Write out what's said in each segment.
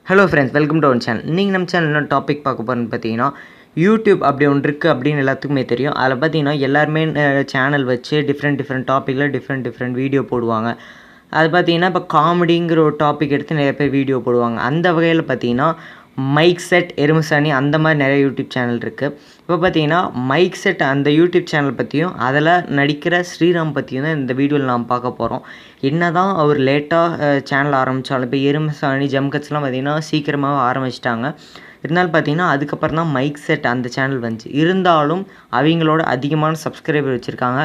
Hello friends, welcome to our channel. நீங்கள் நம்ம channel என்ன டாபிக் பார்க்க போகிறோன்னு பார்த்தீங்கன்னா, யூடியூப் அப்படி ஒன்று இருக்குது அப்படின்னு எல்லாத்துக்குமே தெரியும். அதில் பார்த்தீங்கன்னா எல்லாருமே சேனல் வச்சு டிஃப்ரெண்ட் டாப்பிக்கில் டிஃப்ரெண்ட் வீடியோ போடுவாங்க. அது பார்த்தீங்கன்னா இப்போ காமெடிங்கிற ஒரு டாபிக் எடுத்து நிறைய பேர் வீடியோ போடுவாங்க. அந்த வகையில் பார்த்தீங்கன்னா மைக் செட், எருமசாணி அந்த மாதிரி நிறைய யூடியூப் சேனல் இருக்குது. இப்போ பார்த்தீங்கன்னா மைக் செட் அந்த யூடியூப் சேனல் பற்றியும் அதில் நடிக்கிற ஸ்ரீராம் பற்றியும் தான் இந்த வீடியோவில் நாம் பார்க்க போகிறோம். என்ன தான் அவர் லேட்டாக சேனல் ஆரம்பித்தாலும் இப்போ எருமசாணி, ஜம்கட்ஸ்லாம் பார்த்திங்கன்னா சீக்கிரமாக ஆரம்பிச்சிட்டாங்க. இருந்தாலும் பார்த்தீங்கன்னா அதுக்கப்புறம் தான் மைக் செட் அந்த சேனல் வந்துச்சு. இருந்தாலும் அவங்களோட அதிகமான சப்ஸ்கிரைபர் வச்சுருக்காங்க.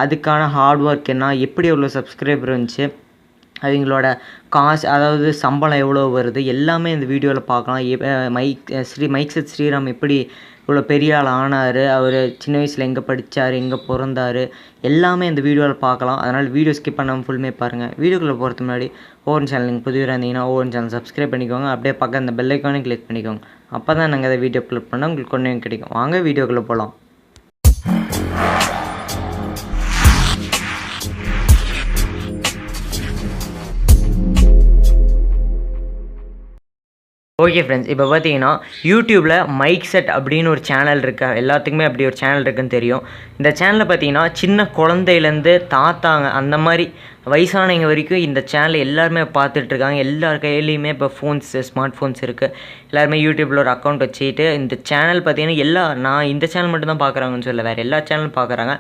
அதுக்கான ஹார்ட் ஒர்க் என்ன, எப்படி எவ்வளோ சப்ஸ்கிரைபர் வந்துச்சு, அவங்களோட காசு அதாவது சம்பளம் எவ்வளோ வருது எல்லாமே இந்த வீடியோவில் பார்க்கலாம். மைக் செட் ஸ்ரீராம் எப்படி இவ்வளோ பெரிய ஆள் ஆனார், அவர் சின்ன வயசில் எங்கே படித்தார், எங்கே பிறந்தார் எல்லாமே இந்த வீடியோவில் பார்க்கலாம். அதனால் வீடியோ ஸ்கிப் பண்ணாமல் ஃபுல்லுமே பாருங்கள். வீடியோக்குள்ளே போகிறதுக்கு முன்னாடி ஓவன் சேனல் நீங்கள் புதிய இருந்தீங்கன்னா ஓவன் சேனல் சப்ஸ்கிரைப் பண்ணிக்கோங்க. அப்படியே பக்கம் அந்த பெல் ஐக்கானே கிளிக் பண்ணிக்கோங்க. அப்போ தான் நாங்கள் அதை வீடியோ அப்லோட் பண்ணால் உங்களுக்கு ஒன்றே கிடைக்கும். வாங்க வீடியோக்குள்ளே போகலாம். ஓகே ஃப்ரெண்ட்ஸ், இப்போ பார்த்தீங்கன்னா யூடியூப்பில் மைக் செட் அப்படின்னு ஒரு சேனல் இருக்கா, எல்லாத்துக்குமே அப்படி ஒரு சேனல் இருக்குதுன்னு தெரியும். இந்த சேனலில் பார்த்தீங்கன்னா சின்ன குழந்தையிலேருந்து தாத்தாங்க அந்த மாதிரி வயசானவங்க வரைக்கும் இந்த சேனலை எல்லாருமே பார்த்துட்ருக்காங்க. எல்லார் கையிலையுமே இப்போ ஸ்மார்ட் ஃபோன்ஸ் இருக்குது. எல்லாருமே யூடியூப்பில் ஒரு அக்கௌண்ட் வச்சுக்கிட்டு இந்த சேனல் பார்த்தீங்கன்னா நான் இந்த சேனல் மட்டும்தான் பார்க்குறாங்கன்னு சொல்ல, வேறு எல்லா சேனலும் பார்க்குறாங்க.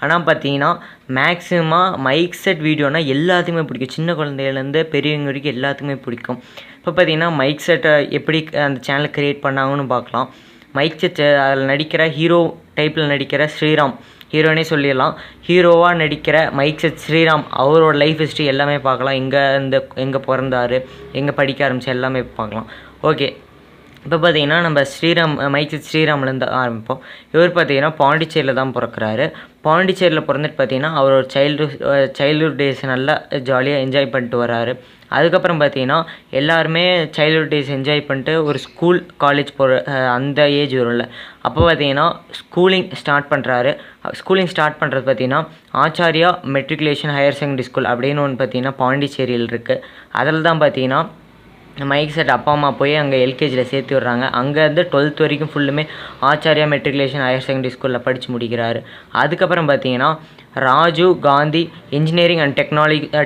ஆனால் பார்த்தீங்கன்னா மேக்ஸிமமாக மைக் செட் வீடியோனால் எல்லாத்துக்குமே பிடிக்கும். சின்ன குழந்தையிலேருந்து பெரியவங்க வரைக்கும் எல்லாத்துக்குமே பிடிக்கும். இப்போ பார்த்தீங்கன்னா மைக் செட்டை எப்படி அந்த சேனலை க்ரியேட் பண்ணாங்கன்னு பார்க்கலாம். மைக் செட் அதில் நடிக்கிற ஹீரோ டைப்பில் நடிக்கிற ஸ்ரீராம், ஹீரோனே சொல்லிடலாம், ஹீரோவாக நடிக்கிற மைக் செட் ஸ்ரீராம் அவரோட லைஃப் ஹிஸ்ட்ரி எல்லாமே பார்க்கலாம். எங்கே பிறந்தார், எங்கே படிக்க ஆரம்பிச்சு எல்லாமே பார்க்கலாம். ஓகே, இப்போ பார்த்தீங்கன்னா நம்ம மைக் செட் ஸ்ரீராம்லேருந்து ஆரம்பிப்போம். இவர் பார்த்தீங்கன்னா பாண்டிச்சேரியில் தான் பிறக்கிறாரு. பாண்டிச்சேரியில் பிறந்துட்டு பார்த்தீங்கன்னா அவரோட சைல்டுஹுட் டேஸ் நல்லா ஜாலியாக என்ஜாய் பண்ணிட்டு வராரு. அதுக்கப்புறம் பார்த்தீங்கன்னா எல்லாருமே சைல்டுஹுட் டேஸ் என்ஜாய் பண்ணிட்டு ஒரு ஸ்கூல் காலேஜ் போகிற அந்த ஏஜ் வரும்ல, அப்போ பார்த்தீங்கன்னா ஸ்கூலிங் ஸ்டார்ட் பண்ணுறாரு. ஸ்கூலிங் ஸ்டார்ட் பண்ணுறது பார்த்தீங்கன்னா Acharya matriculation higher secondary school அப்படின்னு ஒன்று பார்த்தீங்கன்னா பாண்டிச்சேரியில் இருக்குது. அதில் தான் பார்த்தீங்கன்னா மைக் செட் அப்பா அம்மா போய் அங்கே எல்கேஜியில் சேர்த்து விட்றாங்க. அங்கேருந்து 12th வரைக்கும் ஃபுல்லுமே ஆச்சாரியா மெட்ரிகுலேஷன் ஹையர் செகண்டரி ஸ்கூலில் படித்து முடிக்கிறாரு. அதுக்கப்புறம் பார்த்தீங்கன்னா Rajiv Gandhi engineering and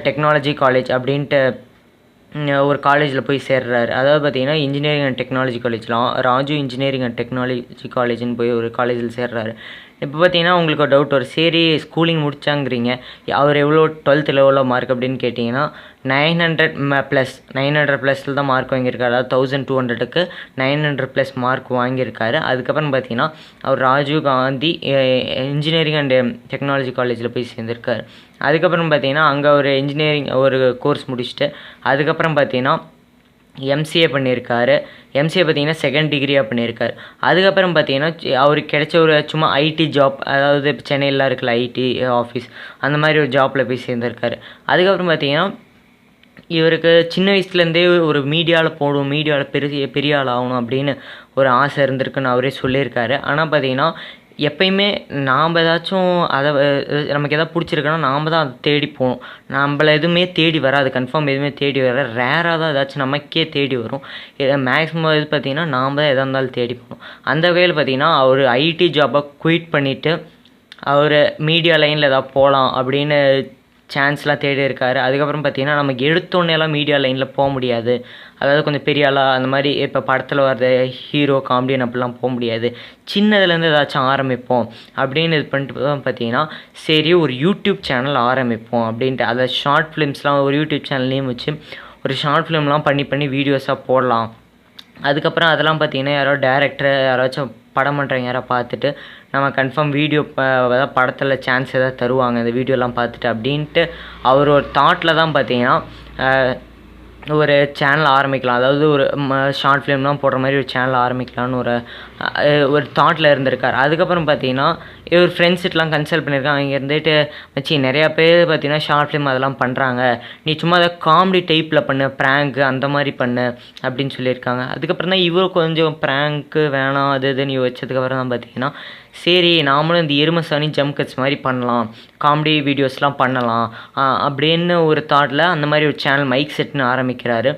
technology college அப்படின்ட்டு ஒரு காலேஜில் போய் சேர்றாரு. அதாவது பார்த்தீங்கன்னா இன்ஜினியரிங் அண்ட் டெக்னாலஜி காலேஜ்லாம் ராஜு இன்ஜினியரிங் அண்ட் டெக்னாலஜி காலேஜ்னு போய் ஒரு காலேஜில் சேர்றாரு. இப்போ பார்த்தீங்கன்னா உங்களுக்கு ஒரு டவுட் வரும், சரி ஸ்கூலிங் முடிச்சாங்கிறீங்க, அவர் எவ்வளோ 12th எவ்வளோ மார்க் அப்படின்னு கேட்டிங்கன்னா 900+ தான் மார்க் வாங்கியிருக்காரு. அதாவது 1200க்கு 900+ மார்க் வாங்கியிருக்காரு. அதுக்கப்புறம் பார்த்தீங்கன்னா அவர் Rajiv Gandhi engineering and technology காலேஜில் போய் சேர்ந்துருக்காரு. அதுக்கப்புறம் பார்த்தீங்கன்னா அங்கே ஒரு இன்ஜினியரிங் ஒரு கோர்ஸ் முடிச்சுட்டு அதுக்கப்புறம் பார்த்தீங்கன்னா எம்சிஏ பண்ணியிருக்காரு. எம்சிஏ பார்த்தீங்கன்னா 2nd டிகிரியாக பண்ணியிருக்காரு. அதுக்கப்புறம் பார்த்தீங்கன்னா அவருக்கு கிடைச்ச ஒரு சும்மா ஐடி ஜாப், அதாவது இப்போ சென்னையிலாம் இருக்குல்ல ஐடி ஆஃபீஸ், அந்த மாதிரி ஒரு ஜாப்பில் போய் சேர்ந்துருக்காரு. அதுக்கப்புறம் பார்த்தீங்கன்னா இவருக்கு சின்ன வயசுலேருந்தே ஒரு மீடியாவில் பெரிய ஆள் ஆகணும் அப்படின்னு ஒரு ஆசை இருந்திருக்குன்னு அவரே சொல்லியிருக்காரு. ஆனால் பார்த்தீங்கன்னா எப்பயுமே நாம் ஏதாச்சும் நமக்கு எதாவது பிடிச்சிருக்குன்னா நாம் தான் அதை தேடி போகணும். நம்மள எதுவுமே தேடி வராது, கன்ஃபார்ம் எதுவுமே தேடி வராது, ரேராக தான் ஏதாச்சும் நமக்கே தேடி வரும். மேக்ஸிமம் இது பார்த்திங்கன்னா நாம் தான் எதாக இருந்தாலும் தேடி போகணும். அந்த வகையில் பார்த்திங்கன்னா அவர் ஐடி ஜாப்பை குயிட் பண்ணிவிட்டு அவர் மீடியா லைனில் ஏதாவது போகலாம் அப்படின்னு சான்ஸ்லாம் தேடி இருக்காரு. அதுக்கப்புறம் பார்த்தீங்கன்னா நமக்கு எடுத்தோன்னேலாம் மீடியா லைனில் போக முடியாது, அதாவது கொஞ்சம் பெரிய ஆளாக அந்த மாதிரி இப்போ படத்தில் வர்ற ஹீரோ காமெடியன் அப்படிலாம் போக முடியாது, சின்னதுலேருந்து ஏதாச்சும் ஆரம்பிப்போம் அப்படின்னு இது பண்ணிட்டு பார்த்தீங்கன்னா சரி ஒரு யூடியூப் சேனல் ஆரம்பிப்போம் அப்படின்ட்டு அதை ஷார்ட் ஃபிலிம்ஸ்லாம் ஒரு யூடியூப் சேனல் நேம் வச்சு ஒரு ஷார்ட் ஃபிலிம்லாம் பண்ணி வீடியோஸாக போடலாம். அதுக்கப்புறம் அதெல்லாம் பார்த்தீங்கன்னா யாராச்சும் படம் பண்ணுறவங்க யாராவது பார்த்துட்டு நம்ம கன்ஃபார்ம் வீடியோ படத்தில் சான்ஸ் எதாவது தருவாங்க இந்த வீடியோலாம் பார்த்துட்டு அப்படின்ட்டு அவர் ஒரு தாட்டில் தான் பார்த்தீங்கன்னா ஒரு சேனல் ஆரம்பிக்கலாம், அதாவது ஒரு ஷார்ட் ஃபிலிம்லாம் போடுற மாதிரி ஒரு சேனல் ஆரம்பிக்கலான்னு ஒரு தாட்டில் இருந்திருக்கார். அதுக்கப்புறம் பார்த்தீங்கன்னா இவர் ஃப்ரெண்ட்ஸ்கிட்டலாம் கன்சல்ட் பண்ணியிருக்காங்க. அவங்க இருந்துட்டு நிறையா பேர் பார்த்தீங்கன்னா ஷார்ட் ஃபிலிம் அதெல்லாம் பண்ணுறாங்க, நீ சும்மா அதை காமெடி டைப்பில் பண்ணு, ப்ராங்க்கு அந்த மாதிரி பண்ணு அப்படின்னு சொல்லியிருக்காங்க. அதுக்கப்புறம் தான் இவர் கொஞ்சம் ப்ராங்க்கு வேணாம் அது இதுன்னு வச்சதுக்கப்புறம் தான் பார்த்தீங்கன்னா சரி நாமளும் இந்த எருமசாணி ஜம்கட்ஸ் மாதிரி பண்ணலாம், காமெடி வீடியோஸ்லாம் பண்ணலாம் அப்படின்னு ஒரு தாட்டில் அந்த மாதிரி ஒரு சேனல் மைக் செட்னு ஆரம்பிக்கிறாரு.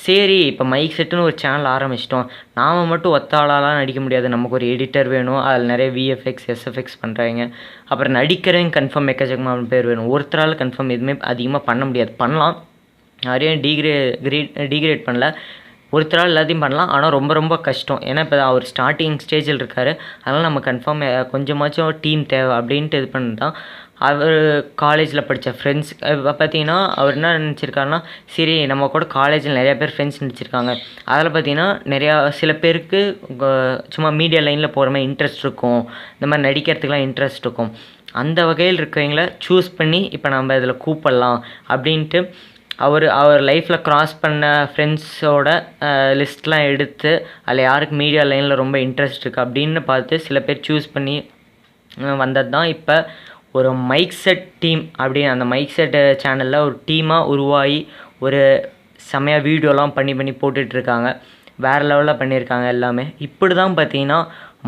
சரி இப்போ மைக் செட்டுன்னு ஒரு சேனல் ஆரம்பிச்சிட்டோம், நாம் மட்டும் ஒத்த ஆளாலாம் நடிக்க முடியாது, நமக்கு ஒரு எடிட்டர் வேணும், அதில் நிறைய விஎஃப்எக்ஸ் எஸ்எஃப்எக்ஸ் பண்ணுறாங்க, அப்புறம் நடிக்கிறவங்க கன்ஃபார்ம் எக்கச்சக்கமாக பேர் வேணும், ஒருத்தரால் கன்ஃபார்ம் எதுவுமே அதிகமாக பண்ண முடியாது. பண்ணலாம், யாரையும் டீக்ரேட் பண்ணல, ஒருத்தரால் எல்லாத்தையும் பண்ணலாம், ஆனால் ரொம்ப ரொம்ப கஷ்டம். ஏன்னா இப்போ அவர் ஸ்டார்டிங் ஸ்டேஜில் இருக்கார், அதனால் நம்ம கன்ஃபார்ம் கொஞ்சமாச்சும் டீம் தேவை அப்படின்ட்டு இது பண்ணி தான். அவர் காலேஜில் படித்த ஃப்ரெண்ட்ஸ் இப்போ பார்த்தீங்கன்னா அவர் என்ன நினச்சிருக்காருன்னா, சரி நம்ம கூட காலேஜில் நிறையா பேர் ஃப்ரெண்ட்ஸ் நினச்சிருக்காங்க, அதில் பார்த்தீங்கன்னா நிறையா சில பேருக்கு சும்மா மீடியா லைனில் போகிற மாதிரி இன்ட்ரெஸ்ட் இருக்கும், இந்த மாதிரி நடிக்கிறதுக்கெலாம் இன்ட்ரெஸ்ட் இருக்கும், அந்த வகையில் இருக்கிறவங்கள சூஸ் பண்ணி இப்போ நம்ம இதில் கூப்பிடலாம் அப்படின்ட்டு அவர் லைஃப்பில் க்ராஸ் பண்ண ஃப்ரெண்ட்ஸோட லிஸ்ட்லாம் எடுத்து அதில் யாருக்கு மீடியா லைனில் ரொம்ப இன்ட்ரெஸ்ட் இருக்குது அப்படின்னு பார்த்து சில பேர் சூஸ் பண்ணி வந்தது தான் இப்போ ஒரு மைக் செட் டீம் அப்படின்னு. அந்த மைக் செட் சேனலில் ஒரு டீமாக உருவாகி ஒரு செம்மையாக வீடியோலாம் பண்ணி போட்டுட்ருக்காங்க, வேறு லெவலில் பண்ணியிருக்காங்க எல்லாமே. இப்படி தான் பார்த்தீங்கன்னா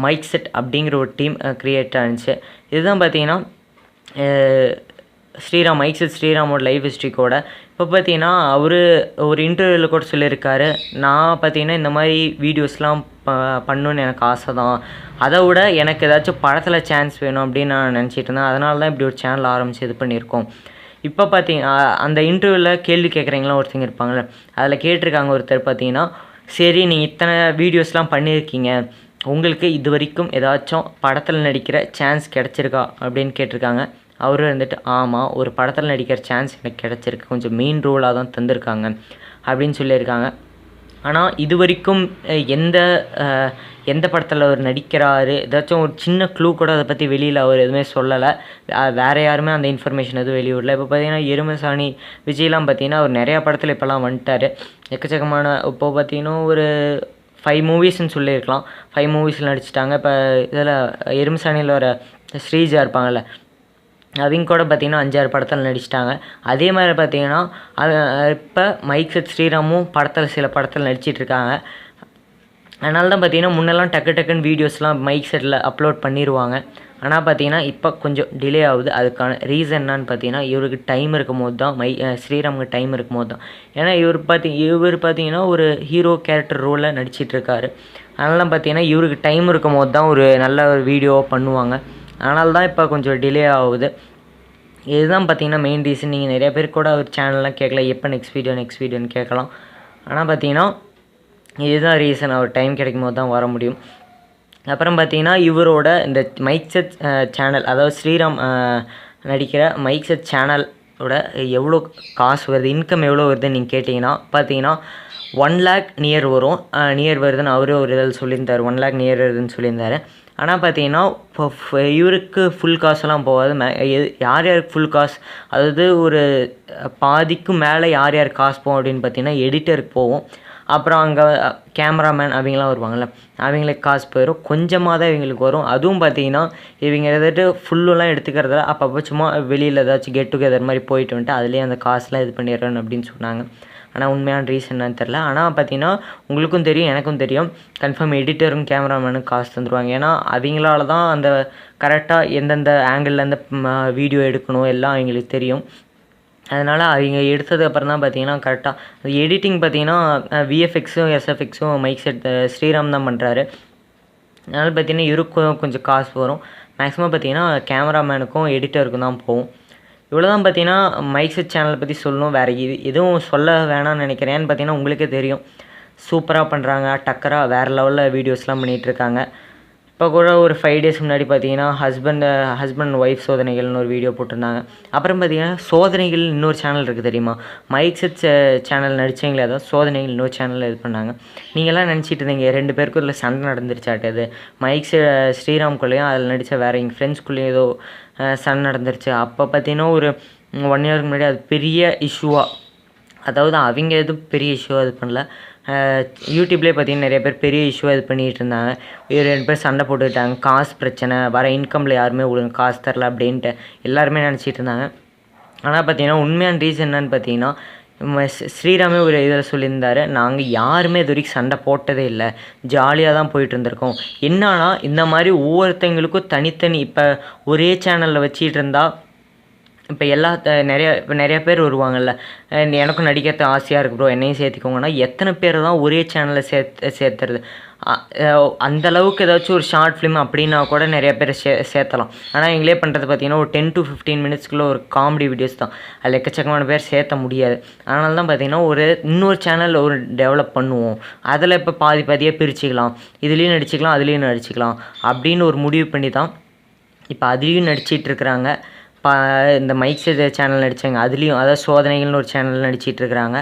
மைக் செட் அப்படிங்கிற ஒரு டீம் க்ரியேட் ஆனிச்சு. இதுதான் பார்த்தீங்கன்னா ஸ்ரீராம், மைக் செட் ஸ்ரீராமோட லைஃப் ஹிஸ்ட்ரிக்கோட. இப்போ பார்த்தீங்கன்னா அவர் ஒரு இன்டர்வியூவில் கூட சொல்லியிருக்காரு, நான் பார்த்தீங்கன்னா இந்த மாதிரி வீடியோஸ்லாம் பண்ணணுன்னு எனக்கு ஆசை தான், அதை விட எனக்கு ஏதாச்சும் படத்தில் சான்ஸ் வேணும் அப்படின்னு நான் நினச்சிட்டு இருந்தேன், அதனால தான் இப்படி ஒரு சேனல் ஆரம்பித்து இது பண்ணியிருக்கோம். இப்போ பார்த்தீங்கன்னா அந்த இன்டர்வியூவில் கேள்வி கேட்குறீங்களாம் ஒருத்தங்க இருப்பாங்களே, அதில் கேட்டிருக்காங்க ஒருத்தர் பார்த்தீங்கன்னா, சரி நீங்கள் இத்தனை வீடியோஸ்லாம் பண்ணியிருக்கீங்க, உங்களுக்கு இது வரைக்கும் ஏதாச்சும் படத்தில் நடிக்கிற சான்ஸ் கிடச்சிருக்கா அப்படின்னு கேட்டிருக்காங்க. அவர் வந்துட்டு ஆமாம், ஒரு படத்தில் நடிக்கிற சான்ஸ் எனக்கு கிடச்சிருக்கு, கொஞ்சம் மெயின் ரோலாக தான் தந்திருக்காங்க அப்படின்னு சொல்லியிருக்காங்க. ஆனால் இது வரைக்கும் எந்த படத்தில் அவர் நடிக்கிறாரு, ஏதாச்சும் ஒரு சின்ன க்ளூ கூட அதை பற்றி வெளியில் அவர் எதுவுமே சொல்லலை, வேறு யாருமே அந்த இன்ஃபர்மேஷன் எதுவும் வெளியிடல. இப்போ பார்த்தீங்கன்னா எருமசாணி விஜய்லாம் பார்த்தீங்கன்னா அவர் நிறையா படத்தில் இப்போல்லாம் வந்துட்டார், எக்கச்சக்கமான. இப்போது பார்த்தீங்கன்னா ஒரு 5 மூவிஸ்ன்னு சொல்லியிருக்கலாம், 5 மூவிஸில் நடிச்சிட்டாங்க. இப்போ இதில் எருமசாணியில் வர ஸ்ரீஜா இருப்பாங்கள்ல, அவங்க கூட பார்த்திங்கன்னா 5-6 படத்தில் நடிச்சிட்டாங்க. அதே மாதிரி பார்த்திங்கன்னா இப்போ மைக் செட் ஸ்ரீராமும் சில படத்தில் நடிச்சிட்ருக்காங்க. அதனால தான் பார்த்திங்கன்னா முன்னெல்லாம் டக்குன்னு வீடியோஸ்லாம் மைக் செட்டில் அப்லோட் பண்ணிடுவாங்க. ஆனால் பார்த்திங்கன்னா இப்போ கொஞ்சம் டிலே ஆகுது. அதுக்கான ரீசன் என்னான்னு பார்த்தீங்கன்னா இவருக்கு டைம் இருக்கும் போது தான், ஸ்ரீராமுக்கு டைம் இருக்கும் போது தான். ஏன்னா இவர் பார்த்திங்கன்னா ஒரு ஹீரோ கேரக்டர் ரோலில் நடிச்சிட்ருக்காரு. அதனால பார்த்திங்கன்னா இவருக்கு டைம் இருக்கும் போது தான் ஒரு நல்ல ஒரு வீடியோ பண்ணுவாங்க. அதனால தான் இப்போ கொஞ்சம் டிலே ஆகுது. இதுதான் பார்த்திங்கன்னா மெயின் ரீசன். நீங்கள் நிறைய பேர் கூட அவர் சேனல்லாம் கேட்கல, எப்போ நெக்ஸ்ட் வீடியோன்னு கேட்கலாம். ஆனால் பார்த்திங்கன்னா இதுதான் ரீசன், அவர் டைம் கிடைக்கும் போது தான் வர முடியும். அப்புறம் பார்த்திங்கன்னா இவரோட இந்த மைக் செட் சேனல், அதாவது ஸ்ரீராம் நடிக்கிற மைக் செட் சேனலோட எவ்வளோ காசு வருது, இன்கம் எவ்வளோ வருதுன்னு நீங்கள் கேட்டிங்கன்னா பார்த்தீங்கன்னா 1 lakh நியர் வருதுன்னு அவரே ஒரு இதில் சொல்லியிருந்தார், 1 lakh நியர் வருதுன்னு சொல்லியிருந்தார். ஆனால் பார்த்தீங்கன்னா இப்போ இவருக்கு ஃபுல் காசெல்லாம் போகாது. யாருக்கு ஃபுல் காசு, அதாவது ஒரு பாதிக்கும் மேலே யார் காசு போகும் அப்படின்னு பார்த்தீங்கன்னா எடிட்டருக்கு போகும், அப்புறம் அங்கே கேமராமேன் அவங்களாம் வருவாங்கள்ல, அவங்களுக்கு காசு போயிடும், கொஞ்சமாக தான் இவங்களுக்கு வரும். அதுவும் பார்த்தீங்கன்னா இவங்க எதாட்டு ஃபுல்லெலாம் எடுத்துக்கிறதில்ல, அப்பப்போ சும்மா வெளியில் ஏதாச்சும் கெட் டுகெதர் மாதிரி போயிட்டு வந்துட்டு அதுலேயே அந்த காசுலாம் இது பண்ணிடுறேன்னு அப்படின்னு சொன்னாங்க. ஆனால் உண்மையான ரீசன் என்னன்னு தெரில. ஆனால் பார்த்தீங்கன்னா உங்களுக்கும் தெரியும், எனக்கும் தெரியும், கன்ஃபார்ம் எடிட்டரும் கேமராமேனுக்கு காசு தந்துடுவாங்க. ஏன்னா அவங்களால தான் அந்த கரெக்டாக எந்தெந்த ஆங்கிள்லேருந்து வீடியோ எடுக்கணும் எல்லாம் அவங்களுக்கு தெரியும். அதனால் அவங்க எடுத்ததுக்கப்புறம் தான் பார்த்தீங்கன்னா கரெக்டாக அது எடிட்டிங் பார்த்தீங்கன்னா விஎஃப்எக்ஸும் எஸ்எஃப்எக்ஸும் மைக் செட் ஸ்ரீராம் தான் பண்ணுறாரு. அதனால் பார்த்தீங்கன்னா இவருக்கும் கொஞ்சம் காசு வரும். மேக்ஸிமம் பார்த்தீங்கன்னா கேமராமேனுக்கும் எடிட்டருக்கும் தான் போகும். இவ்வளோ தான் பார்த்தீங்கன்னா மைக் செட் சேனலை பற்றி சொல்லணும். வேறு எதுவும் சொல்ல வேணாம்னு நினைக்கிறேன். ஏன்னு பார்த்தீங்கன்னா உங்களுக்கே தெரியும், சூப்பராக பண்ணுறாங்க, டக்கராக வேறு லெவலில் வீடியோஸ்லாம் பண்ணிகிட்ருக்காங்க. இப்போ கூட ஒரு 5 days முன்னாடி பார்த்தீங்கன்னா ஹஸ்பண்ட் ஒய்ஃப் சோதனைகள்னு ஒரு வீடியோ போட்டிருந்தாங்க. அப்புறம் பார்த்தீங்கன்னா சோதனைகள் இன்னொரு சேனல் இருக்குது தெரியுமா, மைக் செட் சேனல் நடித்தவங்களே அதாவது சோதனைகள் இன்னொரு சேனலில் இது பண்ணாங்க. நீங்கள்லாம் நினச்சிட்டு இருந்தீங்க 2 பேருக்கும் இதில் சண்டை நடந்துருச்சாட்டது, ஸ்ரீராம்குள்ளேயும் அதில் நடித்த வேறு எங்கள் ஃப்ரெண்ட்ஸ்குள்ளேயும் ஏதோ சண்டை நடந்துருச்சு. அப்போ பார்த்தீங்கன்னா ஒரு 1 year முன்னாடி அது பெரிய இஷ்யூவாக, அதாவது அவங்க எதுவும் பெரிய இஷ்யூவாக இது பண்ணல, யூடியூப்லேயே பார்த்தீங்கன்னா நிறைய பேர் பெரிய இஷ்யூவாக இது பண்ணிகிட்டு இருந்தாங்க. 2 பேர் சண்டை போட்டுக்கிட்டாங்க, காசு பிரச்சனை, வர இன்கமில் யாருமே ஒழுங்கு காசு தரல அப்படின்ட்டு எல்லாருமே நினச்சிட்டு இருந்தாங்க. ஆனால் பார்த்தீங்கன்னா உண்மையான ரீசன் என்னன்னு பார்த்தீங்கன்னா ஸ்ரீராமே ஒரு இதில் சொல்லியிருந்தார், நாங்கள் யாருமே இது வரைக்கும் சண்டை போட்டதே இல்லை, ஜாலியாக தான் போயிட்டு இருந்திருக்கோம். என்னன்னா இந்த மாதிரி ஒவ்வொருத்தங்களுக்கும் தனித்தனி, இப்போ ஒரே சேனலில் வச்சிகிட்டு இருந்தால் இப்போ நிறையா பேர் வருவாங்கல்ல, எனக்கும் நடிக்கிறது ஆசையாக இருக்குது ப்ரோ என்னையும் சேர்த்துக்கோங்கன்னா எத்தனை பேர் தான் ஒரே சேனலில் சேர்த்துறது. அந்தளவுக்கு ஏதாச்சும் ஒரு ஷார்ட் ஃபிலிம் அப்படின்னா கூட நிறையா பேர் சேர்த்தலாம். ஆனால் எங்களே பண்ணுறது பார்த்திங்கன்னா ஒரு 10 to 15 மினிட்ஸ்க்குள்ளே ஒரு காமெடி வீடியோஸ் தான். அதில் எக்கச்சக்கமான பேர் சேர்த்த முடியாது. அதனால தான் பார்த்திங்கன்னா இன்னொரு சேனலில் ஒரு டெவலப் பண்ணுவோம், அதில் இப்போ பாதியாக பிரிச்சுக்கலாம், இதுலேயும் நடிச்சிக்கலாம் அதுலேயும் நடிச்சிக்கலாம் அப்படின்னு ஒரு முடிவு பண்ணி தான் இப்போ அதுலேயும் நடிச்சிட்ருக்குறாங்க. இந்த மைக் செட் சேனல் நடித்தாங்க, அதுலேயும் அதாவது சோதனைகள்னு ஒரு சேனல் நடிச்சிட்ருக்குறாங்க.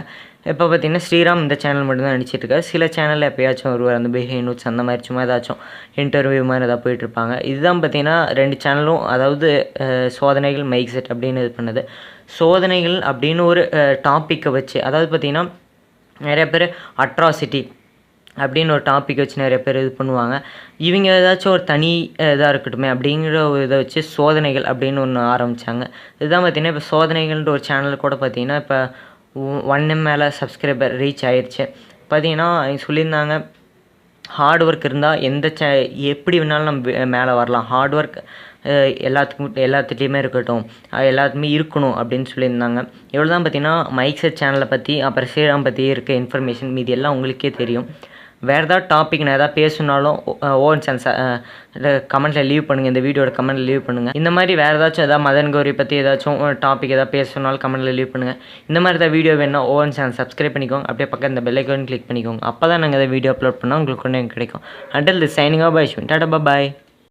இப்போ பார்த்திங்கன்னா ஸ்ரீராம் இந்த சேனல் மட்டும்தான் நடிச்சிட்ருக்காரு. சில சேனலில் எப்போயாச்சும் வருவார், அந்த பிஹைண்ட் நோட்ஸ் அந்த மாதிரி சும்மா ஏதாச்சும் இன்டர்வியூ மாதிரி ஏதாவது போயிட்டுருப்பாங்க. இதுதான் பார்த்திங்கன்னா 2 சேனலும், அதாவது சோதனைகள் மைக் செட் அப்படின்னு இது பண்ணுது. சோதனைகள் அப்படின்னு ஒரு டாப்பிக்கை வச்சு, அதாவது பார்த்திங்கன்னா நிறைய பேர் அட்ராசிட்டி அப்படின்னு ஒரு டாபிக் வச்சு நிறைய பேர் இது பண்ணுவாங்க. இவங்க ஏதாச்சும் ஒரு தனி இதாக இருக்கட்டுமே அப்படிங்கிற ஒரு இதை வச்சு சோதனைகள் அப்படின்னு ஒன்று ஆரம்பித்தாங்க. இதுதான் பார்த்திங்கன்னா இப்போ சோதனைகள்ன்ற ஒரு சேனல் கூட பார்த்திங்கன்னா இப்போ 1M மேலே சப்ஸ்கிரைபர் ரீச் ஆயிடுச்சு. பார்த்திங்கன்னா சொல்லியிருந்தாங்க, ஹார்ட் ஒர்க் இருந்தால் எப்படி வேணாலும் நம்ம மேலே வரலாம், ஹார்ட் ஒர்க் எல்லாத்துட்டையுமே இருக்கட்டும், எல்லாத்துக்குமே இருக்கணும் அப்படின்னு சொல்லியிருந்தாங்க. இவ்வளோ தான் பார்த்திங்கன்னா மைக் செட் சேனலை பற்றி அப்புறம் ஸ்ரீராம் பற்றி இருக்க இன்ஃபர்மேஷன். மீதி எல்லாம் உங்களுக்கே தெரியும். வேறு ஏதாவது டாபிக் நான் எதாவது பேசணுனாலும் ஓன் சான்ஸ் கமெண்ட்டில் லீவ் பண்ணுங்கள், இந்த வீடியோட கமெண்ட்டில் லீவ் பண்ணுங்கள். இந்த மாதிரி வேறு ஏதாச்சும் மதன் கௌரி பற்றி ஏதாச்சும் டாபிக் எதாவது பேசணுனாலும் கமெண்ட்டில் லீவ் பண்ணுங்கள். இந்த மாதிரி ஏதாவது வீடியோ வேணும்னா ஓன் சேனல் சப்ஸ்கிரைப் பண்ணிக்கோங்க, அப்படியே பக்கம் இந்த பெல் ஐக்கான் கிளிக் பண்ணிக்கோங்க. அப்போ தான் நாங்கள் எதாவது வீடியோ அப்லோட் பண்ணால் உங்களுக்கு ஒன்று கிடைக்கும். Until this signing off bye tata bye.